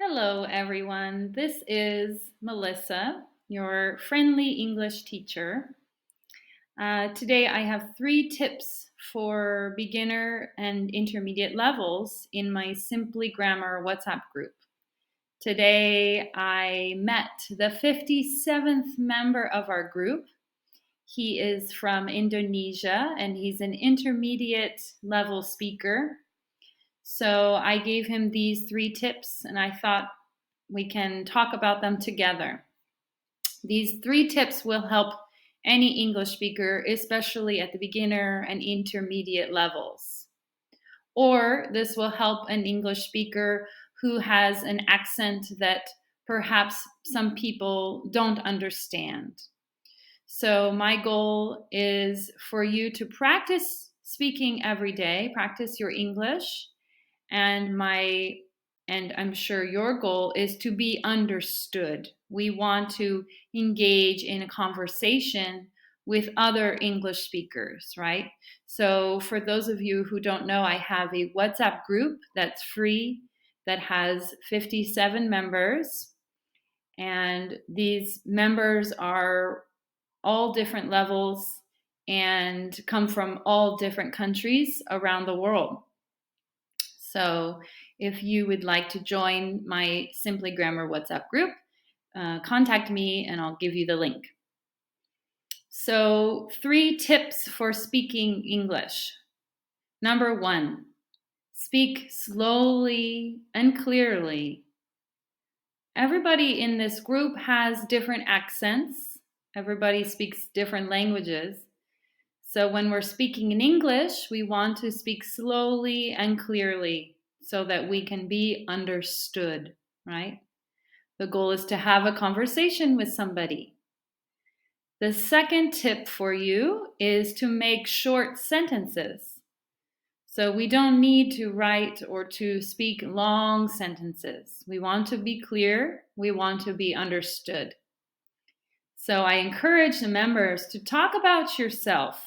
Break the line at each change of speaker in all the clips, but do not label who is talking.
Hello, everyone. This is Melissa, your friendly English teacher. Today, I have 3 tips for beginner and intermediate levels in my Simply Grammar WhatsApp group. Today, I met the 57th member of our group. He is from Indonesia and he's an intermediate level speaker. So I gave him these 3 tips and I thought we can talk about them together. These 3 tips will help any English speaker, especially at the beginner and intermediate levels. Or this will help an English speaker who has an accent that perhaps some people don't understand. So my goal is for you to practice speaking every day, practice your English, and I'm sure your goal is to be understood. We want to engage in a conversation with other English speakers, right? So for those of you who don't know, I have a WhatsApp group that's free that has 57 members. And these members are all different levels and come from all different countries around the world. So if you would like to join my Simply Grammar WhatsApp group, contact me and I'll give you the link. So 3 tips for speaking English. Number 1, speak slowly and clearly. Everybody in this group has different accents. Everybody speaks different languages. So when we're speaking in English, we want to speak slowly and clearly so that we can be understood, right? The goal is to have a conversation with somebody. The second tip for you is to make short sentences. So we don't need to write or to speak long sentences. We want to be clear. We want to be understood. So I encourage the members to talk about yourself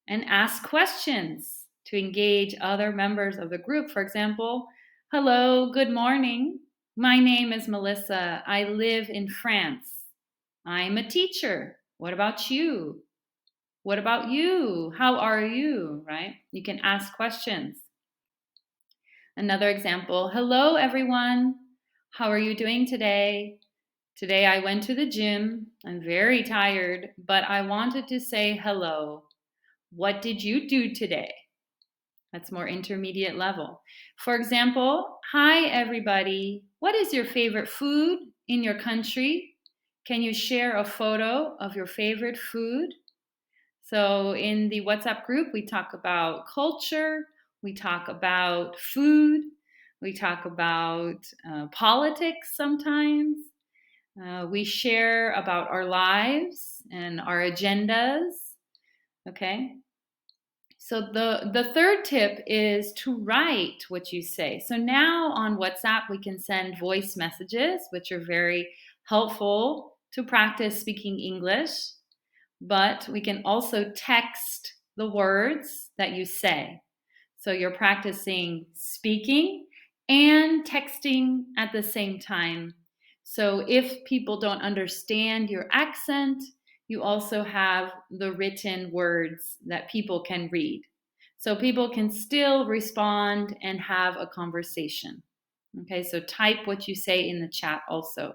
and ask questions to engage other members of the group. For example, hello, good morning. My name is Melissa. I live in France. I'm a teacher. What about you? What about you? How are you? Right? You can ask questions. Another example, hello, everyone. How are you doing today? Today I went to the gym. I'm very tired, but I wanted to say hello. What did you do today? That's more intermediate level. For example, hi everybody. What is your favorite food in your country? Can you share a photo of your favorite food? So in the WhatsApp group, we talk about culture, we talk about food, we talk about politics sometimes. We share about our lives and our agendas. Okay. So the third tip is to write what you say. So now on WhatsApp, we can send voice messages, which are very helpful to practice speaking English. But we can also text the words that you say. So you're practicing speaking and texting at the same time. So if people don't understand your accent, you also have the written words that people can read. So people can still respond and have a conversation. Okay, so type what you say in the chat also.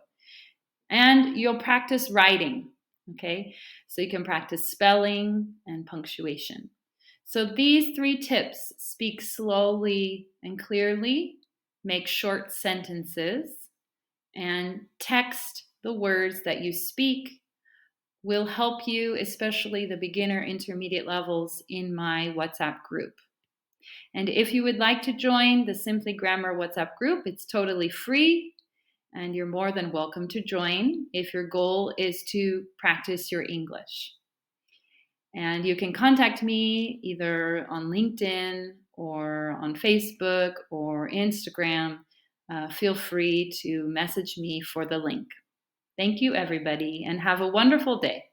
And you'll practice writing. Okay, so you can practice spelling and punctuation. So these 3 tips: speak slowly and clearly, make short sentences, and text the words that you speak will help you, especially the beginner intermediate levels, in my WhatsApp group. And if you would like to join the Simply Grammar WhatsApp group, it's totally free and you're more than welcome to join if your goal is to practice your English. And you can contact me either on LinkedIn or on Facebook or Instagram. Feel free to message me for the link. Thank you, everybody, and have a wonderful day.